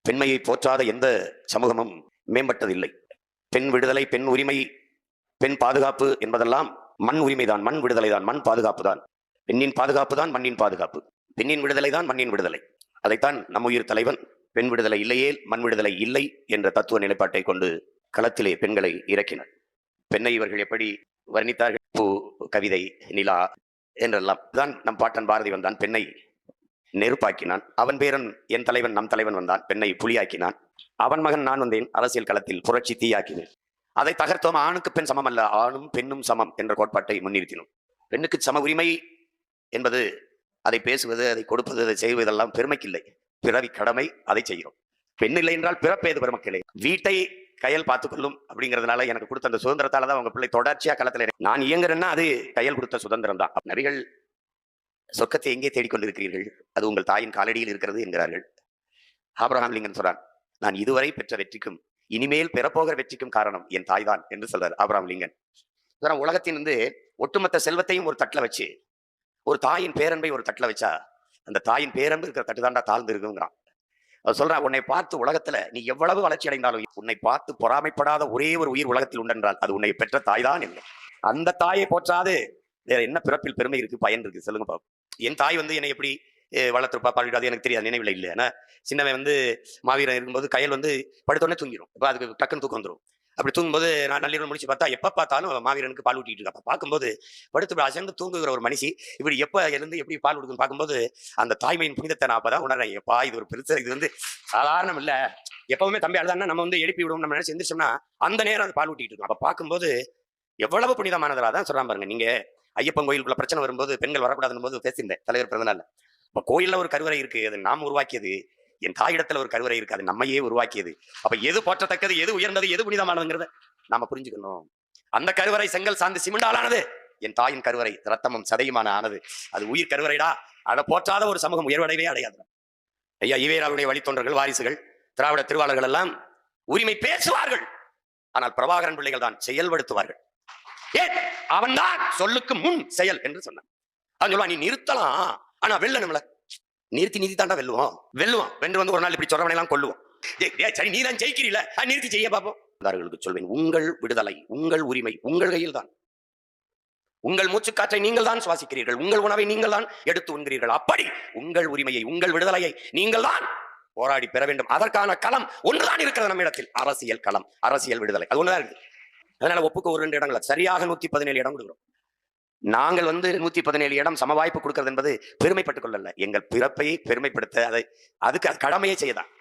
பெண்மையை போற்றாத எந்த சமூகமும் மேம்பட்டதில்லை. பெண் விடுதலை, பெண் உரிமை, பெண் பாதுகாப்பு என்பதெல்லாம் மண் உரிமைதான், மண் விடுதலை தான், மண் பாதுகாப்பு தான். பெண்ணின் பாதுகாப்பு தான் மண்ணின் பாதுகாப்பு. பெண்ணின் விடுதலை தான் மண்ணின் விடுதலை. அதைத்தான் நம் உயிர் தலைவன் பெண் விடுதலை இல்லையே மண் விடுதலை இல்லை என்ற தத்துவ நிலைப்பாட்டை கொண்டு களத்திலே பெண்களை இறக்கினர். பெண்ணை இவர்கள் எப்படி வர்ணித்தார்கள்? பூ, கவிதை, நிலா என்றெல்லாம் தான். நம் பாட்டன் பாரதி வந்தான், பெண்ணை நெருப்பாக்கினான். அவன் பேரன் என் தலைவன் நம் தலைவன் வந்தான், பெண்ணை புலியாக்கினான். அவன் மகன் நான் வந்தேன், அரசியல் களத்தில் புரட்சி தீயாக்கினேன். அதை தகர்த்தோம். ஆணுக்கு பெண் சமம் அல்ல, ஆணும் பெண்ணும் சமம் என்ற கோட்பாட்டை முன்னிறுத்தினோம். பெண்ணுக்கு சம உரிமை என்பது அதை பேசுவது, அதை கொடுப்பது, அதை செய்வதெல்லாம் பெருமைக்கில்லை, பிறவி கடமை, அதை செய்கிறோம். பெண் இல்லை என்றால் பிறப்பேது பெருமக்களே. வீட்டை கையல் பார்த்துக்கொள்ளும் அப்படிங்கிறதுனால எனக்கு கொடுத்த அந்த சுதந்திரத்தால தான் அவங்க பிள்ளை தொடர்ச்சியா களத்துல நான் இயங்குறேன்னா அது கையல் கொடுத்த சுதந்திரம் தான். நபிகள் சொர்க்கத்தை எங்கே தேடிக்கொண்டிருக்கிறீர்கள்? அது உங்கள் தாயின் காலடியில் இருக்கிறது என்கிறார்கள். ஆபிரகாம் லிங்கன் சொல்றான், நான் இதுவரை பெற்ற வெற்றிக்கும் இனிமேல் பெறப்போகிற வெற்றிக்கும் காரணம் என் தாய் தான் என்று சொல்றார் ஆபிரகாம் லிங்கன். உலகத்தின் ஒட்டுமொத்த செல்வத்தையும் ஒரு தட்டுல வச்சு ஒரு தாயின் பேரன்பை ஒரு தட்டுல வச்சா அந்த தாயின் பேரன்பு இருக்கிற தட்டு தாண்டா தாழ்ந்து இருக்குங்கிறான். அவர் சொல்றான், உன்னை பார்த்து உலகத்துல நீ எவ்வளவு வளர்ச்சி அடைந்தாலும் உன்னை பார்த்து பொறாமைப்படாத ஒரே ஒரு உயிர் உலகத்தில் உண்டென்றால் அது உன்னை பெற்ற தாய் தான் என்று. அந்த தாயை போற்றாது வேற என்ன பிறப்பில் பெருமை இருக்கு, பயன் இருக்கு? சொல்லுங்க பாப்போம். என் தாய் என்னை எப்படி வளர்த்துருப்பா பாடிடாது எனக்கு தெரியாது, நினைவில் இல்லை. ஏன்னா சின்னவன் மாவீரன் இருக்கும்போது கையில் படுத்தோடனே தூங்கிடும். இப்போ அதுக்கு டக்குன்னு தூக்கம் வந்துடும். அப்படி தூங்கும்போது நான் நள்ளிரவு முடிச்சு பார்த்தா எப்போ பார்த்தாலும் மாவீரனுக்கு பால் ஊட்டிட்டு இருக்கா. பார்க்கும்போது படுத்து அசந்து தூங்குகிற ஒரு மனுஷி இப்படி எப்போ எழுந்து எப்படி பால் கொடுக்குன்னு பார்க்கும்போது அந்த தாய்மையின் புனிதத்தை நான் அப்பதான் உணர்றேன். எப்பா இது ஒரு பெருசு, இது சாதாரணம் இல்லை. எப்பவுமே தம்பி அழுதானா நம்ம எழுப்பி விடுவோம், நம்ம நினைச்சு எந்திரிச்சோம்னா அந்த நேரம் அந்த பால் ஊட்டிட்டு இருக்கோம். அப்போ பார்க்கும்போது எவ்வளவு புனிதமானதா தான் சொல்றான் பாருங்க. நீங்க ஐயப்பன் கோயிலுக்குள்ள பிரச்சனை வரும்போது பெண்கள் வரக்கூடாதுன்னு போது பேசியிருந்தேன் தலைவர் பிறந்தனால. இப்ப கோயில்ல ஒரு கருவறை இருக்கு, அது நாம் உருவாக்கியது. என் தாயிடத்துல ஒரு கருவறை இருக்கு, அது நம்மையே உருவாக்கியது. அப்ப எது போற்றத்தக்கது, எது உயர்ந்தது, எது புனிதமானதுங்கிறத நாம புரிஞ்சுக்கணும். அந்த கருவறை செங்கல் சார்ந்து சிமெண்டாலானது, என் தாயின் கருவறை ரத்தமும் சதையுமான ஆனது. அது உயிர் கருவறைடா. அதை போற்றாத ஒரு சமூகம் உயர்வடையவே அடையாது. ஐயா ஈவேராவுடைய வழித்தோன்றர்கள், வாரிசுகள், திராவிட திருவாளர்கள் எல்லாம் உரிமை பேசுவார்கள், ஆனால் பிரபாகரன் பிள்ளைகள் தான் செயல்படுத்துவார்கள். ஏன்? அவன் தான் சொல்லுக்கு முன் செயல் என்று சொன்னான். அவன் சொல்லுவான், நீ நிறுத்தலாம், ஆனா வெல்லணும்ல. நிறுத்தி நீதி தாண்டா வெல்லுவோம். வென்று ஒரு நாள் இப்படி சொல்றவனை எல்லாம் கொல்லுவோம். சரி நீ தான் ஜெயிக்கிறீல, நிறுத்தி செய்ய பார்ப்போம். சொல்வேன், உங்கள் விடுதலை, உங்கள் உரிமை உங்கள் கையில் தான். உங்கள் மூச்சுக்காற்றை நீங்கள் தான் சுவாசிக்கிறீர்கள், உங்கள் உணவை நீங்கள் தான் எடுத்து உண்கிறீர்கள். அப்படி உங்கள் உரிமையை, உங்கள் விடுதலையை நீங்கள் தான் போராடி பெற வேண்டும். அதற்கான களம் ஒன்றுதான் இருக்கிறது நம்ம இடத்தில், அரசியல் களம், அரசியல் விடுதலை. அது ஒண்ணுதான் இருக்கு. அதனால ஒப்புக்கு ஒரு 2 இடங்கள், சரியாக 117 இடம் கொடுக்கிறோம். நாங்கள் 117 இடம் சம வாய்ப்பு கொடுக்கிறது என்பது பெருமைப்பட்டுக் கொள்ளல, எங்கள் பிறப்பை பெருமைப்படுத்த, அதுக்கு கடமையை செய்யதான்.